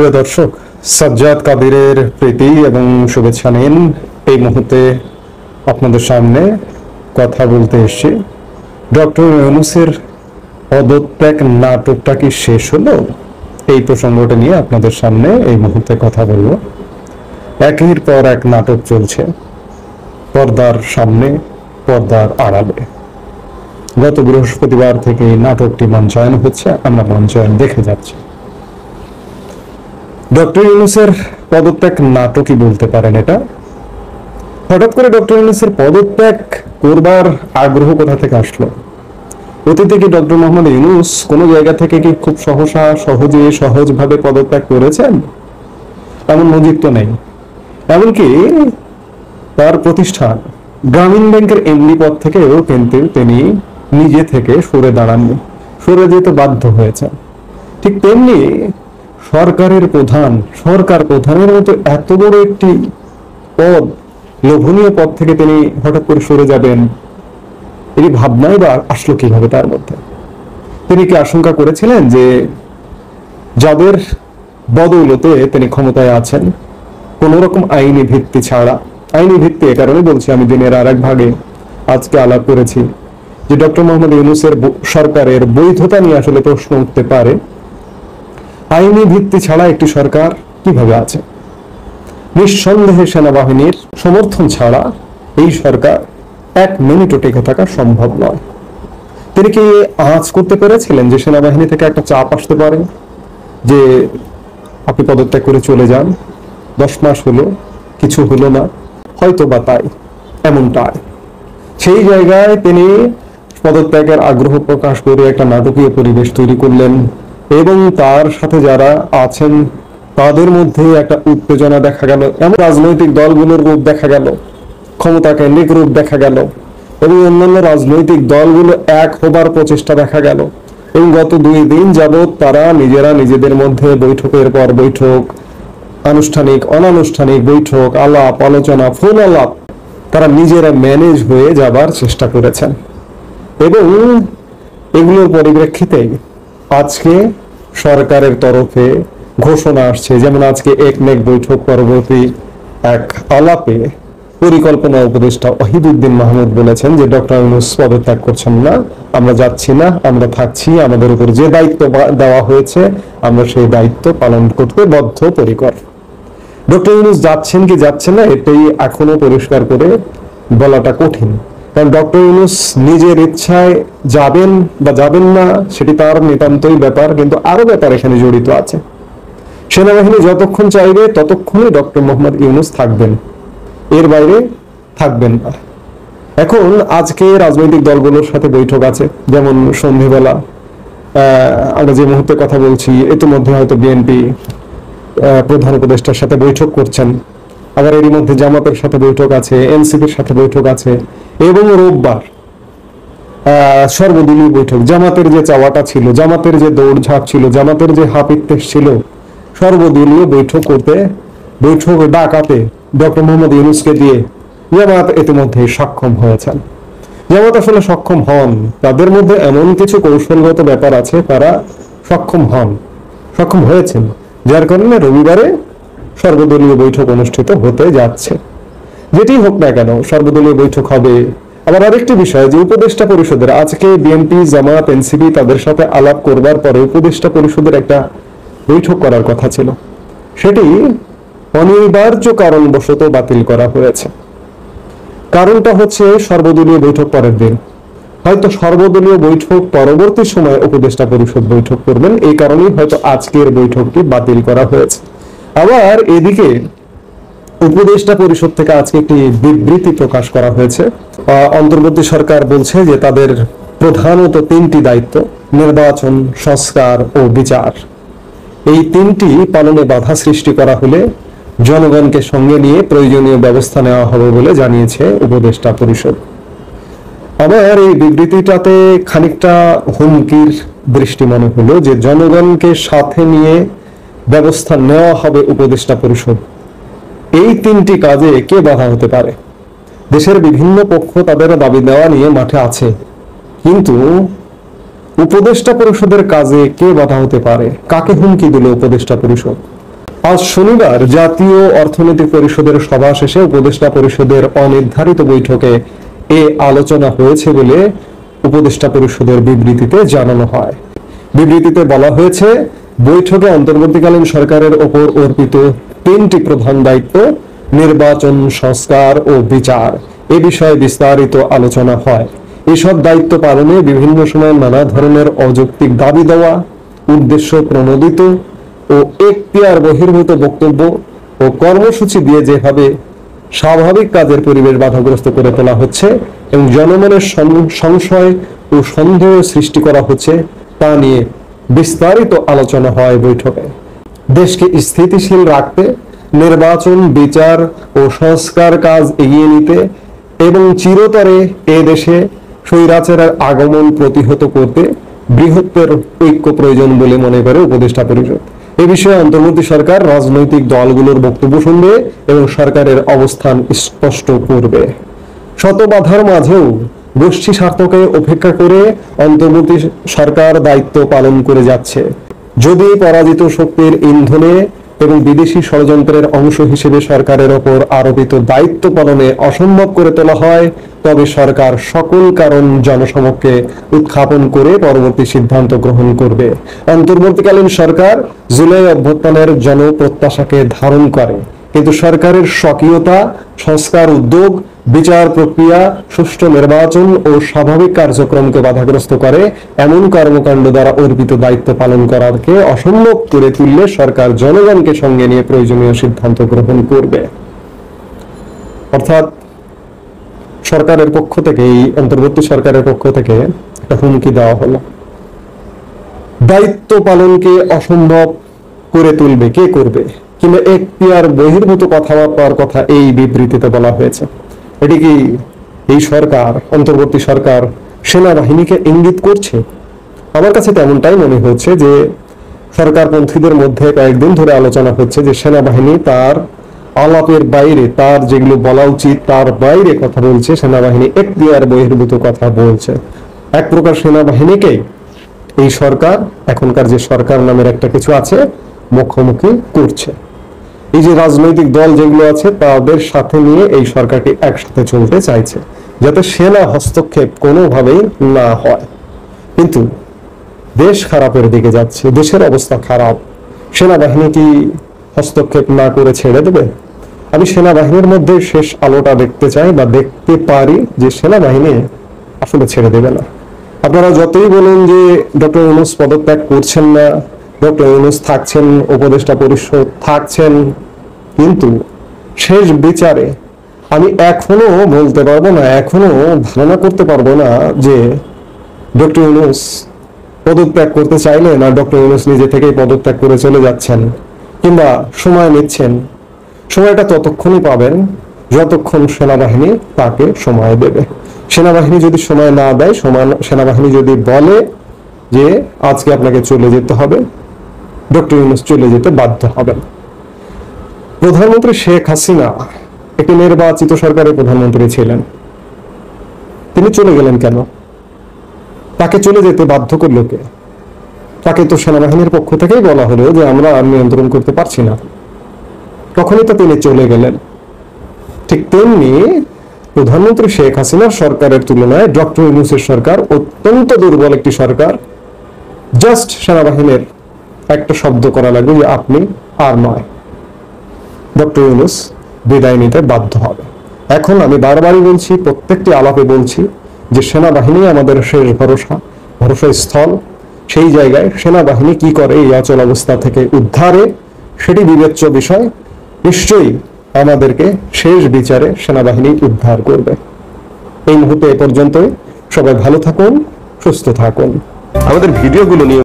প্রিয় দর্শক, সাজ্জাদ কাদিরের প্রীতি এবং শুভেচ্ছা নিন। এই মুহূর্তে আপনাদের সামনে কথা বলতে এসেছি। ডক্টর ইউনূসের পদত্যাগ নাটকটা কি শেষ হলো? এই প্রসঙ্গটা নিয়ে আপনাদের সামনে এই মুহূর্তে কথা বলবো। একের পর এক নাটক চলছে পর্দার সামনে, পর্দার আড়ালে। গত বৃহস্পতিবার থেকে এই নাটকটি মঞ্চায়ন হচ্ছে, আমরা মঞ্চায়ন দেখে যাচ্ছি। ডক্টর ইউনূসের পদত্যাগ নাটকই বলতে পারেন এটা। হঠাৎ করে ডক্টর ইউনূসের পদত্যাগ করবার আগ্রহ কোথা থেকে আসলো? অতীতে কি ডক্টর মোহাম্মদ ইউনূস কোনো জায়গা থেকে কি খুব সহজভাবে পদত্যাগ করেছেন? এমন নজির তো নেই। এমনকি তার প্রতিষ্ঠান গ্রামীণ ব্যাংকের এমডি পদ থেকেও কিন্তু তিনি নিজে থেকে সরে দাঁড়াননি, সরে যেতে বাধ্য হয়েছেন। ঠিক তেমনি সরকার প্রধানের মতো এত বড় একটি পদ, লোভনীয় পদ থেকে তিনি হঠাৎ করে সরে যাবেন, এই ভাবনাই বা আসলো কিভাবে তার মধ্যে? তিনি কি আশঙ্কা করেছিলেন যে যাদের বদৌলতে তিনি ক্ষমতায় আছেন, কোন রকম আইনি ভিত্তি ছাড়া, আইনি ভিত্তি এ কারণে বলছি, আমি দিনের আর এক ভাগে আজকে আলাপ করেছি যে ডক্টর মোহাম্মদ ইউনূসের সরকারের বৈধতা নিয়ে আসলে প্রশ্ন উঠতে পারে। আইনি ভিত্তি ছাড়া একটি সরকার কিভাবে আছে? নিঃসন্দেহে সেনাবাহিনীর সমর্থন ছাড়া এই সরকার এক মিনিটও টিকে থাকা সম্ভব নয়। তিনি কি আঁচ করতে পেরেছিলেন যে সেনাবাহিনী থেকে একটা চাপ আসতে পারে যে আপনি পদত্যাগ করে চলে যান? 10 মাস হলো, কিছু হলো না, হয়তো বা তাই এমনটাই। সেই জায়গায় তিনি পদত্যাগের আগ্রহ প্রকাশ করে একটা নাটকীয় পরিবেশ তৈরি করলেন এবং তার সাথে যারা আছেন তাদের মধ্যে একটা উত্তেজনা দেখা গেল। এমন রাজনৈতিক দলগুলোর রূপ দেখা গেল, ক্ষমতা কেন্দ্রিক রূপ দেখা গেল এবং অন্যান্য রাজনৈতিক দলগুলো এক হবার প্রচেষ্টা দেখা গেল। এবং গত 2 দিন যাবৎ তারা নিজেদের মধ্যে বৈঠকের পর বৈঠক, আনুষ্ঠানিক অনানুষ্ঠানিক বৈঠক, আলাপ আলোচনা, ফোন আলাপ, তারা নিজেরা ম্যানেজ হয়ে যাবার চেষ্টা করেছেন। এবং এগুলোর পরিপ্রেক্ষিতে আজকে সরকারের তরফে ঘোষণা আসছে, যেমন আজকে একনেক বৈঠক পরবর্তী এক আলাপে পরিকল্পনা উপদেষ্টা ওয়াহিদুদ্দিন মাহমুদ বলেছেন যে ডক্টর ইউনূস পদত্যাগ করছেন না, আমরা যাচ্ছি না, আমরা থাকছি, আমাদের উপর যে দায়িত্ব দেওয়া হয়েছে আমরা সেই দায়িত্ব পালন করতে বদ্ধপরিকর। ডক্টর ইউনূস যাচ্ছেন কি যাচ্ছেন না এটাই এখনো পরিষ্কার করে বলাটা কঠিন, কারণ ডক্টর ইউনূস নিজের ইচ্ছায় যাবেন বা যাবেন না সেটি তার নিতান্তই ব্যাপার, কিন্তু আরো ব্যাপার এখানে জড়িত আছে। সেনাবাহিনী যতক্ষণ চাইবে ততক্ষণই ডক্টর মোহাম্মদ ইউনূস থাকবেন, এর বাইরে থাকবেন না। এখন আজকে রাজনৈতিক দলগুলোর সাথে বৈঠক আছে, যেমন সন্ধ্যেবেলা আমরা যে মুহূর্তে কথা বলছি ইতিমধ্যে হয়তো বিএনপি প্রধান উপদেষ্টার সাথে বৈঠক করছেন, আবার এরই মধ্যে জামাতের সাথে বৈঠক আছে, এনসিপির সাথে বৈঠক আছে এবং রোববার সর্বদলীয় বৈঠক। জামাতের যে চাওয়াটা ছিল, জামাতের যে দৌড়ঝাঁপ ছিল, জামাতের যে হাপিত্তেশ ছিল, সর্বদলীয় বৈঠক ডাকাতে ডক্টর মোহাম্মদ ইউনূসকে দিয়ে জামাত ইতিমধ্যে সক্ষম হয়েছেন। জামাত আসলে সক্ষম হন, তাদের মধ্যে এমন কিছু কৌশলগত ব্যাপার আছে, তারা সক্ষম হয়েছেন, যার কারণে রবিবারে সর্বদলীয় বৈঠক অনুষ্ঠিত হতে যাচ্ছে। যেটি হোক না কেন সর্বদলীয় বৈঠক হবে। আবার আরেকটি বিষয় যে উপদেষ্টা পরিষদের, আজকে বিএনপি, জামাত, এনসিপি তাদের সাথে আলাপ করবার পরে উপদেষ্টা পরিষদের একটা বৈঠক করার কথা ছিল, সেটি অনিবার্য কারণবশত বাতিল করা হয়েছে। কারণটা হচ্ছে সর্বদলীয় বৈঠক পরের দিন, হয়তো সর্বদলীয় বৈঠক পরবর্তী সময়ে উপদেষ্টা পরিষদ বৈঠক করবেন, এই কারণেই হয়তো আজকের বৈঠকটি বাতিল করা হয়েছে। আবার এদিকে উপদেষ্টা পরিষদ থেকে আজকে একটি বিবৃতি প্রকাশ করা হয়েছে। অন্তর্বর্তী সরকার বলছে যে তাদের প্রধানত 3টি দায়িত্ব, নির্বাচন, সংস্কার ও বিচার, এই 3টি পালনে বাধা সৃষ্টি করা হলে জনগণকে সঙ্গে নিয়ে প্রয়োজনীয় ব্যবস্থা নেওয়া হবে বলে জানিয়েছে উপদেষ্টা পরিষদ। আবার এই বিবৃতিটাতে খানিকটা হুমকির দৃষ্টি মনে হলো যে জনগণকে সাথে নিয়ে ব্যবস্থা নেওয়া হবে উপদেষ্টা পরিষদ। এই 3টি কাজে কে বাধা হতে পারে? দেশের বিভিন্ন পক্ষ তাদের দাবি দেওয়া নিয়ে মাঠে আছে, কিন্তু উপদেষ্টা পরিষদের কাজে কে বাধা হতে পারে? কাকে হুমকি দিল উপদেষ্টা পরিষদ? আজ শনিবার জাতীয় অর্থনৈতিক পরিষদের সভা শেষে উপদেষ্টা পরিষদের অনির্ধারিত বৈঠকে এ আলোচনা হয়েছে বলে উপদেষ্টা পরিষদের বিবৃতিতে জানানো হয়। বিবৃতিতে বলা হয়েছে, বৈঠকে অন্তর্বর্তীকালীন সরকারের ওপর অর্পিত 3টি প্রধান দায়িত্ব নির্বাচন, সংস্কার ও বিচার এ বিষয়ে বিস্তারিত আলোচনা হয়। এসব দায়িত্ব পালনে বিভিন্ন সময় নানা ধরনের অযৌক্তিক দাবি দেওয়া, উদ্দেশ্য প্রণোদিত ও এখতিয়ার বহির্ভূত বক্তব্য ও কর্মসূচি দিয়ে যেভাবে স্বাভাবিক কাজের পরিবেশ বাধাগ্রস্ত করে তোলা হচ্ছে এবং জনমনের সংশয় ও সন্দেহ সৃষ্টি করা হচ্ছে তা নিয়ে বিস্তারিত আলোচনা হয় বৈঠকে। দেশকে স্থিতিশীল রাখতে, নির্বাচন, বিচার ও সংস্কার কাজ এগিয়ে নিতে এবং চিরতরে এ দেশে স্বৈরাচারের আগমন প্রতিহত করতে বৃহত্তর ঐক্য প্রয়োজন বলে মনে করে উপদেষ্টা পরিষদ। এ বিষয়ে অন্তর্বর্তী সরকার রাজনৈতিক দলগুলোর বক্তব্য শুনবে এবং সরকারের অবস্থান স্পষ্ট করবে। শত বাধার মাঝেও গোষ্ঠী স্বার্থকে উপেক্ষা করে অন্তর্বর্তী সরকার দায়িত্ব পালন করে যাচ্ছে। যদি পরাজিত শক্তির ইন্ধনে এবং বিদেশি ষড়যন্ত্রের অংশ হিসেবে সরকারের ওপর আরোপিত দায়িত্ব পালনে অসম্ভব করে তোলা হয়, তবে সরকার সকল কারণ জনসমক্ষে উত্থাপন করে পরবর্তী সিদ্ধান্ত গ্রহণ করবে। অন্তর্বর্তীকালীন সরকার জুলাই অভ্যুত্থানের জনপ্রত্যাশাকে ধারণ করে, কিন্তু সরকারের স্বকীয়তা, সংস্কার উদ্যোগ, বিচার প্রক্রিয়া, সুষ্ঠু নির্বাচন ও স্বাভাবিক কার্যক্রমকে বাধাগ্রস্ত করে এমন কর্মকাণ্ড দ্বারা অর্পিত দায়িত্ব পালন করাকে অসম্ভব করে তুললে সরকার জনগণকে সঙ্গে নিয়ে প্রয়োজনীয় সিদ্ধান্ত গ্রহণ করবে। অর্থাৎ সরকারের পক্ষ থেকে, এই অন্তর্বর্তী সরকারের পক্ষ থেকে একটা হুমকি দেওয়া হলো। দায়িত্ব পালনকে অসম্ভব করে তুলবে কে করবে, কিংবা এখতিয়ার বহির্ভূত কথাবার্তার কথা এই বিবৃতিতে বলা হয়েছে। এটি কি এই সরকার, অন্তর্বর্তী সরকার সেনাবাহিনীকে ইঙ্গিত করছে? আমার কাছে তেমনটাই মনে হচ্ছে যে সরকারপন্থীদের মধ্যে কয়েকদিন ধরে আলোচনা হচ্ছে যে সেনাবাহিনী তার আলাপের বাইরে, তার যেগুলো বলা উচিত তার বাইরে কথা বলছে, সেনাবাহিনী এখতিয়ার বহির্ভূত কথা বলছে। এক প্রকার সেনাবাহিনীকে এই সরকার, এখনকার যে সরকার নামের একটা কিছু আছে, মুখোমুখি করছে। এই যে রাজনৈতিক দল যেগুলো আছে তাদের সাথে নিয়ে এই সরকারকে একসাথে চলতে চাইছে, যাতে সেনা হস্তক্ষেপ কোনোভাবেই না হয়। কিন্তু দেশ খারাপের দিকে যাচ্ছে, দেশের অবস্থা খারাপ। সেনাবাহিনী কি হস্তক্ষেপ না করে ছেড়ে দেবে? আমি সেনাবাহিনীর মধ্যে শেষ আলোটা দেখতে চাই, বা দেখতে পারি যে সেনাবাহিনী আসলে ছেড়ে দেবে না। আপনারা যতই বলেন যে ডক্টর ইউনূস পদত্যাগ করছেন না, ডক্টর ইউনূস থাকছেন, উপদেষ্টা পরিষদ থাকছেন, কিন্তু শেষ বিচারে আমি এখনো বলতে পারবো না, এখনো ধারণা করতে পারবো না যে ডক্টর ইউনূস পদত্যাগ করতে চাইলে না ডক্টর ইউনূস নিজে থেকেই পদত্যাগ করে চলে যাচ্ছেন, কিংবা সময় নিচ্ছেন। সময়টা ততক্ষণই পাবেন যতক্ষণ সেনাবাহিনী তাকে সময় দেবে। সেনাবাহিনী যদি সময় না দেয়, সেনাবাহিনী যদি বলে যে আজকে আপনাকে চলে যেতে হবে, ডক্টর ইউনূস চলে যেতে বাধ্য হবেন। প্রধানমন্ত্রী শেখ হাসিনা একটি নির্বাচিত সরকারের প্রধানমন্ত্রী ছিলেন, তিনি চলে গেলেন কেন? তাকে চলে যেতে বাধ্য করলো কে? তাকে তো সেনাবাহিনীর পক্ষ থেকেই বলা হলো যে আমরা আর নিয়ন্ত্রণ করতে পারছি না, তখনই তো তিনি চলে গেলেন। ঠিক তেমনি প্রধানমন্ত্রী শেখ হাসিনার সরকারের তুলনায় ডক্টর ইউনূসের সরকার অত্যন্ত দুর্বল একটি সরকার। জাস্ট সেনাবাহিনীর একটা শব্দ করা লাগবে যে আপনি আর নয়, ডক্টর ইউনূস বিদায় নিতে বাধ্য হবে। এখন আমি বারবারই বলছি, প্রত্যেকটি আলাপে বলছি যে সেনাবাহিনী আমাদের শেষ ভরসা স্থল। সেই জায়গায় সেনাবাহিনী কি করে এই অচল অবস্থা থেকে উদ্ধারে, সেটি বিবেচ্য বিষয়। নিশ্চয়ই আমাদেরকে শেষ বিচারে সেনাবাহিনী উদ্ধার করবে। এই মুহূর্তে এ পর্যন্তই। সবাই ভালো থাকুন, সুস্থ থাকুন। আমাদের ভিডিওগুলো নিয়ে